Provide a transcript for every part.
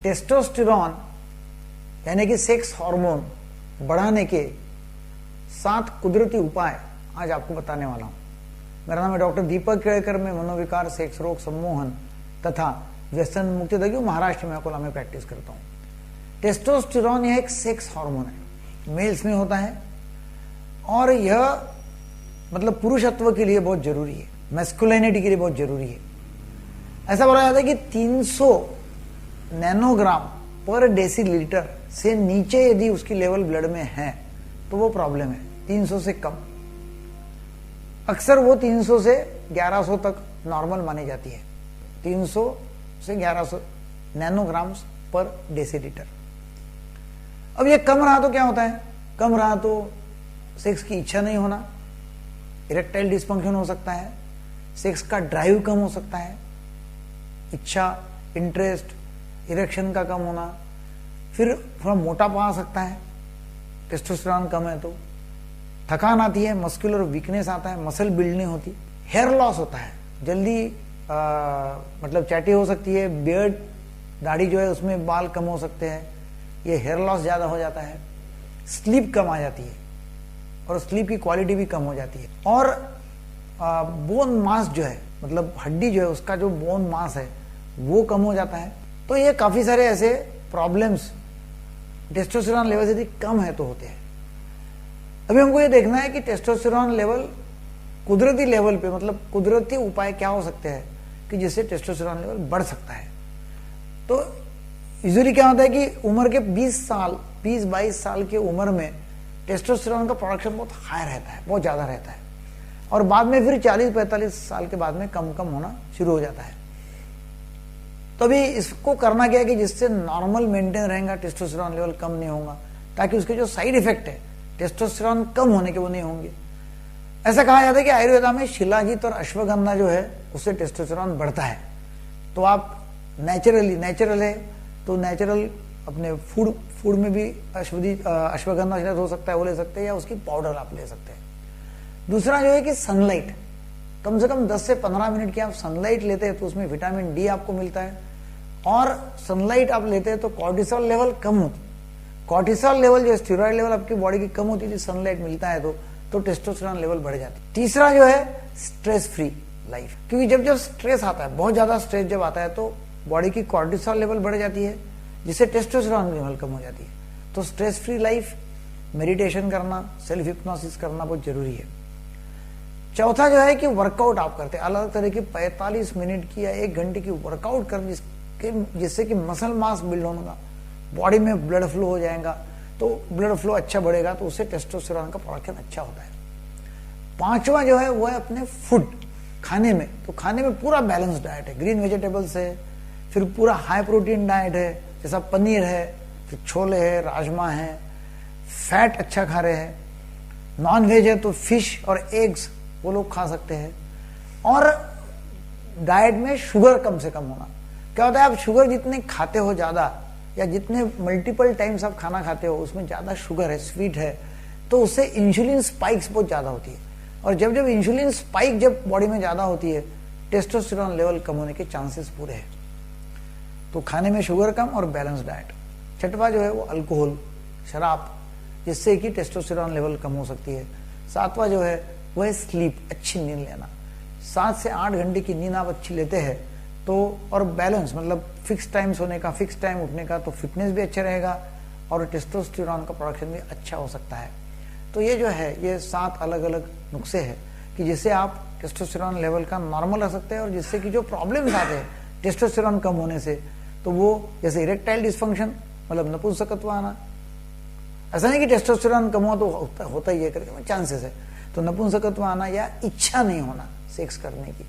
Testosterone यानी कि sex hormone बढ़ाने के 7 कुदरती उपाय आज आपको बताने वाला हूं। मेरा नाम है डॉक्टर दीपक केड़कर। मैं मनोविकार, सेक्स रोग, सम्मोहन तथा व्यसन मुक्ति दगी महाराष्ट्र में अकोला में प्रैक्टिस करता हूं। टेस्टोस्टेरॉन यह एक सेक्स हार्मोन है, मेल्स में होता है और यह मतलब पुरुषत्व के लिए बहुत जरूरी है, मैस्कुलिनिटी के लिए बहुत जरूरी है। ऐसा बोला जाता है कि 300 नैनोग्राम पर डेसीलीटर से नीचे यदि उसकी लेवल ब्लड में है तो वो प्रॉब्लम है। 300 से कम, अक्सर वो 300 से 1100 तक नॉर्मल मानी जाती है। 300 से 1100 नैनोग्राम्स पर डेसीलीटर। अब ये कम रहा तो क्या होता है? कम रहा तो सेक्स की इच्छा नहीं होना, इरेक्टाइल डिस्फंक्शन हो सकता है, सेक्स का ड्राइव कम हो सकता है, इच्छा, इंटरेस्ट, इरेक्शन का कम होना, फिर थोड़ा मोटापा आ सकता है, टेस्टोस्टेरॉन कम है तो थकान आती है, मस्कुलर वीकनेस आता है, मसल बिल्ड नहीं होती, हेयर लॉस होता है, जल्दी मतलब चैटी हो सकती है, बियर्ड दाढ़ी जो है उसमें बाल कम हो सकते हैं, ये हेयर लॉस ज्यादा हो जाता है, स्लीप कम आ जाती है और स्लीप की क्वालिटी भी कम हो जाती है, और बोन मास जो है मतलब हड्डी जो है उसका जो बोन मास है वो कम हो जाता है। तो ये काफी सारे ऐसे प्रॉब्लम्स टेस्टोस्टेरॉन लेवल यदि कम है तो होते हैं। अभी हमको ये देखना है कि टेस्टोस्टेरॉन लेवल कुदरती लेवल पे मतलब कुदरती उपाय क्या हो सकते हैं कि जिससे टेस्टोस्टेरॉन लेवल बढ़ सकता है। तो यूजुअली क्या होता है कि उम्र के 20-22 साल की उम्र में टेस्टोस्टेरॉन का प्रोडक्शन बहुत हाई रहता है, बहुत ज्यादा रहता है, और बाद में फिर 40-45 साल के बाद में कम कम होना शुरू हो जाता है। तो अभी इसको करना क्या है कि जिससे नॉर्मल मेंटेन रहेगा, टेस्टोस्टेरॉन लेवल कम नहीं होगा, ताकि उसके जो साइड इफेक्ट है टेस्टोस्टेरॉन कम होने के वो नहीं होंगे। ऐसा कहा जाता है कि आयुर्वेदा में शिलाजीत और अश्वगंधा जो है उससे टेस्टोस्टेरॉन बढ़ता है। तो आप नेचुरल है तो नेचुरल अपने फूड में भी अश्वगंधा हो सकता है, वो ले सकते हैं, या उसकी पाउडर आप ले सकते हैं। दूसरा जो है कि सनलाइट, कम से कम 10 से 15 मिनट की आप सनलाइट लेते हैं तो उसमें विटामिन डी आपको मिलता है, और सनलाइट आप लेते हैं तो कॉर्टिसोल लेवल कम होती है। कॉर्टिसोल लेवल जो स्टेरॉइड लेवल आपकी बॉडी की कम होती है, सनलाइट मिलता है तो टेस्टोस्टेरॉन लेवल बढ़ जाती है। तीसरा जो है स्ट्रेस फ्री लाइफ, क्योंकि जब स्ट्रेस आता है, बहुत ज्यादा स्ट्रेस जब आता है तो बॉडी की कॉर्टिसोल लेवल बढ़ जाती है, जिससे टेस्टोस्टेरॉन लेवल कम हो जाती है। तो स्ट्रेस फ्री लाइफ, मेडिटेशन करना, सेल्फ हिप्नोसिस करना बहुत जरूरी है। चौथा जो है कि वर्कआउट आप करते हैं, अलग तरह की 45 मिनट की या 1 घंटे की वर्कआउट कर जिससे कि मसल मास बिल्ड होगा, बॉडी में ब्लड फ्लो हो जाएगा, तो ब्लड फ्लो अच्छा बढ़ेगा, तो उससे टेस्टोस्टेरॉन का प्रोडक्शन अच्छा होता है। पांचवा जो है वो है अपने फूड, खाने में। तो खाने में पूरा बैलेंस डाइट है, ग्रीन वेजिटेबल्स है, फिर पूरा हाई प्रोटीन डाइट है, जैसा पनीर है, फिर छोले है, राजमा है, फैट अच्छा खा रहे हैं, नॉन वेज है तो फिश और एग्स वो लोग खा सकते हैं, और डाइट में शुगर कम से कम होना। क्या होता है, आप शुगर जितने खाते हो ज्यादा, या जितने मल्टीपल टाइम्स आप खाना खाते हो उसमें ज्यादा शुगर है, स्वीट है, तो उससे इंसुलिन स्पाइक्स बहुत ज्यादा होती है, और जब जब इंसुलिन स्पाइक जब बॉडी में ज्यादा होती है, टेस्टोस्टेरॉन लेवल कम होने के चांसेस पूरे हैं। तो खाने में शुगर कम और बैलेंस डाइट। छठवा जो है वो अल्कोहल, शराब, जिससे कि टेस्टोस्टेरॉन लेवल कम हो सकती है। सातवां जो है वो है स्लीप, अच्छी नींद लेना। 7 से 8 घंटे की नींद आप अच्छी लेते हैं तो, और बैलेंस मतलब फिक्स टाइम सोने का, फिक्स टाइम उठने का, तो फिटनेस भी अच्छा रहेगा और टेस्टोस्टेरॉन का प्रोडक्शन भी अच्छा हो सकता है। तो ये जो है ये 7 अलग अलग नुस्खे हैं कि जिससे आप टेस्टोस्टेरॉन लेवल का नॉर्मल रख सकते हैं, और जिससे कि जो प्रॉब्लम्स आते हैं टेस्टोस्टेरॉन कम होने से, तो वो जैसे इरेक्टाइल डिस्फंक्शन मतलब नपुंसकत्व आना, ऐसा नहीं कि टेस्टोस्टेरॉन कम हो तो होता ही है करके चांसेस है, तो नपुंसकत्व आना या इच्छा नहीं होना सेक्स करने की,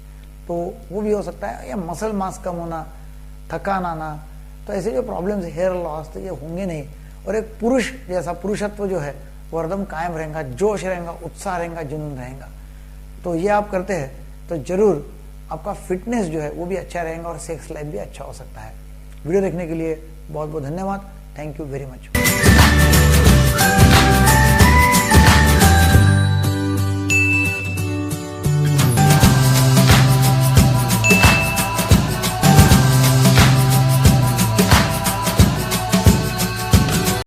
तो वो भी हो सकता है, या मसल मास कम होना, थकान आना, तो ऐसे जो प्रॉब्लम्स, हेयर लॉस, तो ये होंगे नहीं। और एक पुरुष जैसा पुरुषत्व जो है वो हरदम कायम रहेगा, जोश रहेगा, उत्साह रहेगा, जुनून रहेगा। तो ये आप करते हैं तो जरूर आपका फिटनेस जो है वो भी अच्छा रहेगा और सेक्स लाइफ भी अच्छा हो सकता है। वीडियो देखने के लिए बहुत बहुत धन्यवाद। Thank you very much.